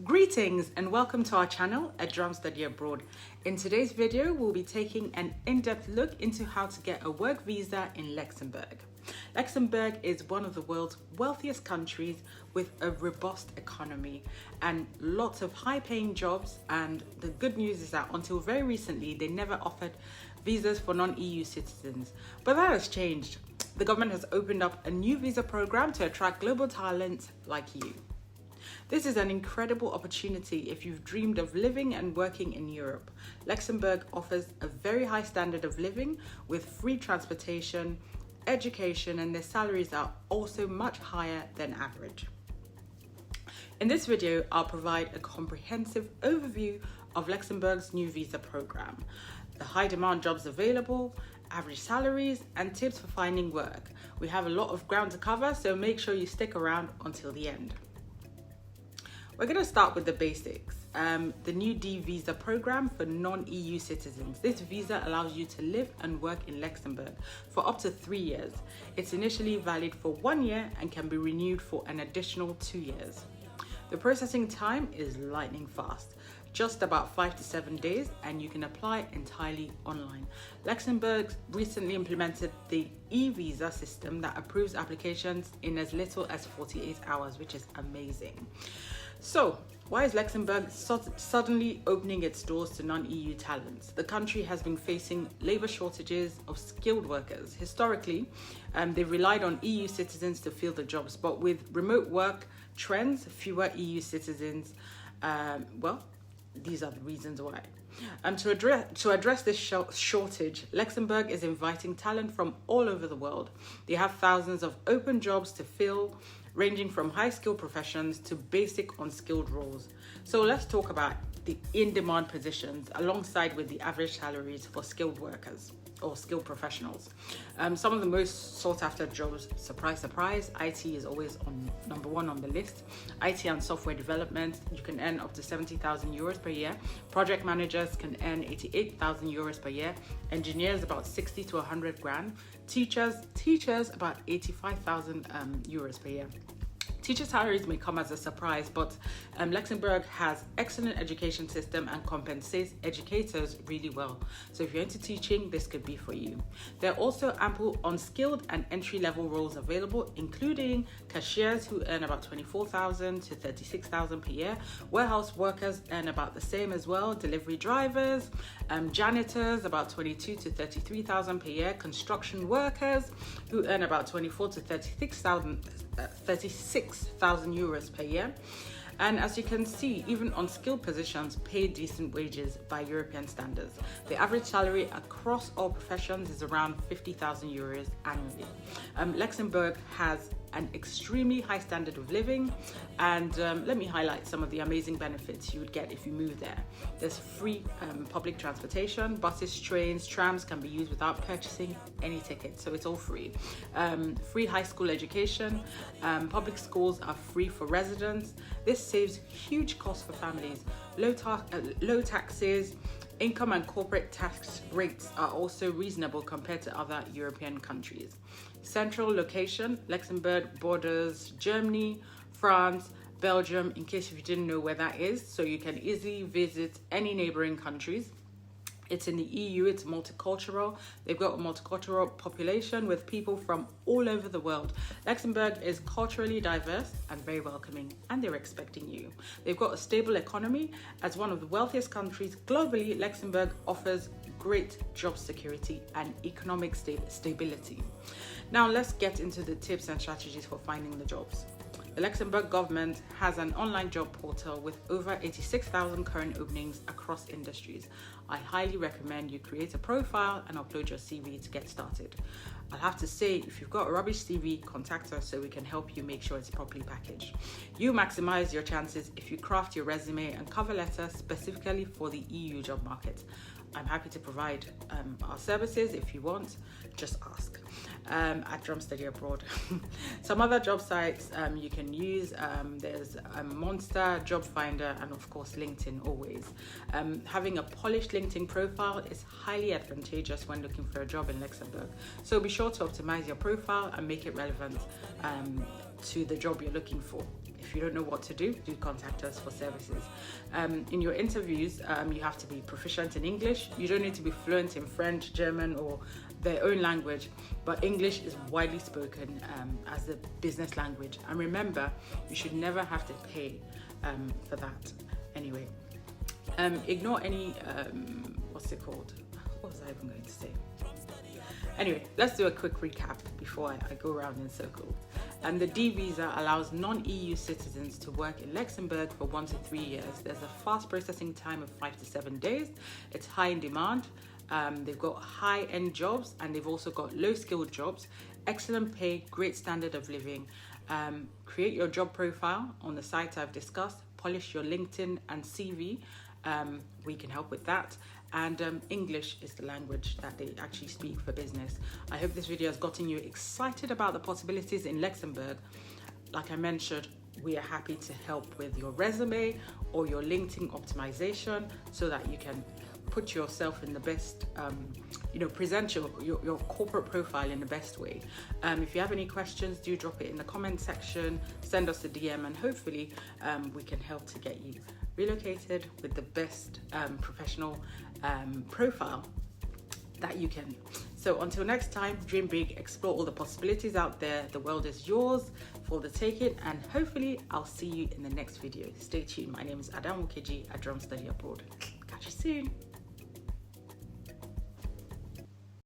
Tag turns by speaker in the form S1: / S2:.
S1: Greetings and welcome to our channel at Drum Study Abroad. In today's video, we'll be taking an in-depth look into how to get a work visa in Luxembourg. Luxembourg is one of the world's wealthiest countries with a robust economy and lots of high-paying jobs, and the good news is that until very recently, they never offered visas for non-EU citizens. But that has changed. The government has opened up a new visa program to attract global talent like you. This is an incredible opportunity if you've dreamed of living and working in Europe. Luxembourg offers a very high standard of living with free transportation, education, and their salaries are also much higher than average. In this video, I'll provide a comprehensive overview of Luxembourg's new visa program, the high demand jobs available, average salaries, and tips for finding work. We have a lot of ground to cover, so make sure you stick around until the end. We're going to start with the basics. The new D visa program for non-EU citizens. This visa allows you to live and work in Luxembourg for up to 3 years. It's initially valid for 1 year and can be renewed for an additional 2 years. The processing time is lightning fast, just about 5 to 7 days, and you can apply entirely online. Luxembourg recently implemented the e-visa system that approves applications in as little as 48 hours, which is amazing. So, why is Luxembourg suddenly opening its doors to non-EU talents? The country has been facing labor shortages of skilled workers. Historically, they've relied on EU citizens to fill the jobs, but with remote work trends, fewer EU citizens, these are the reasons why. To address this shortage, Luxembourg is inviting talent from all over the world. They have thousands of open jobs to fill, ranging from high-skilled professions to basic unskilled roles. So let's talk about the in-demand positions alongside with the average salaries for skilled workers or skilled professionals. Some of the most sought-after jobs, surprise, surprise, IT is always on number one on the list. IT and software development, you can earn up to 70,000 euros per year. Project managers can earn 88,000 euros per year. Engineers, about 60 to 100 grand. Teachers, about 85,000 euros per year. Teacher salaries may come as a surprise, but Luxembourg has excellent education system and compensates educators really well. So if you're into teaching, this could be for you. There are also ample unskilled and entry-level roles available, including cashiers who earn about 24,000 to 36,000 per year. Warehouse workers earn about the same as well. Delivery drivers, janitors, about 22 to 33,000 per year. Construction workers who earn about 24 to 36,000 euros per year. And as you can see, even unskilled positions pay decent wages by European standards. The average salary across all professions is around 50,000 euros annually. Luxembourg has an extremely high standard of living, and let me highlight some of the amazing benefits you would get if you move there. There's free public transportation, buses, trains, trams can be used without purchasing any tickets, so it's all free. Free high school education, public schools are free for residents. This saves huge costs for families. Low taxes, income and corporate tax rates are also reasonable compared to other European countries. Central location, Luxembourg borders Germany, France, Belgium, in case if you didn't know where that is, so you can easily visit any neighboring countries. It's in the EU, it's multicultural. They've got a multicultural population with people from all over the world. Luxembourg is culturally diverse and very welcoming, and they're expecting you. They've got a stable economy. As one of the wealthiest countries globally, Luxembourg offers great job security and economic stability. Now let's get into the tips and strategies for finding the jobs. The Luxembourg government has an online job portal with over 86,000 current openings across industries. I highly recommend you create a profile and upload your CV to get started. I'll have to say, if you've got a rubbish CV, contact us so we can help you make sure it's properly packaged. You maximize your chances if you craft your resume and cover letter specifically for the EU job market. I'm happy to provide our services. If you want, just ask at Drum Study Abroad. Some other job sites you can use, there's Monster, Job Finder, and of course LinkedIn always. Having a polished LinkedIn profile is highly advantageous when looking for a job in Luxembourg. So be sure to optimize your profile and make it relevant to the job you're looking for. if you don't know what to do contact us for services. In your interviews, you have to be proficient in English. You don't need to be fluent in French, German, or their own language, but English is widely spoken as a business language. And remember, you should never have to pay for that. Anyway, ignore any, what's it called? What was I even going to say? Anyway, let's do a quick recap before I go around in circles. The D visa allows non-EU citizens to work in Luxembourg for 1 to 3 years. There's a fast processing time of 5 to 7 days. It's high in demand. They've got high-end jobs, and they've also got low-skilled jobs, excellent pay, great standard of living. Create your job profile on the site I've discussed, polish your LinkedIn and CV. We can help with that. And English is the language that they actually speak for business. I hope this video has gotten you excited about the possibilities in Luxembourg. Like I mentioned, we are happy to help with your resume or your LinkedIn optimization so that you can put yourself in the best, present your corporate profile in the best way. If you have any questions, do drop it in the comment section, send us a DM, and hopefully we can help to get you relocated with the best professional profile that you can. So until next time, dream big, explore all the possibilities out there. The world is yours for the taking, and hopefully I'll see you in the next video. Stay tuned. My name is Adam Okeji, a drum study abroad. Catch you soon.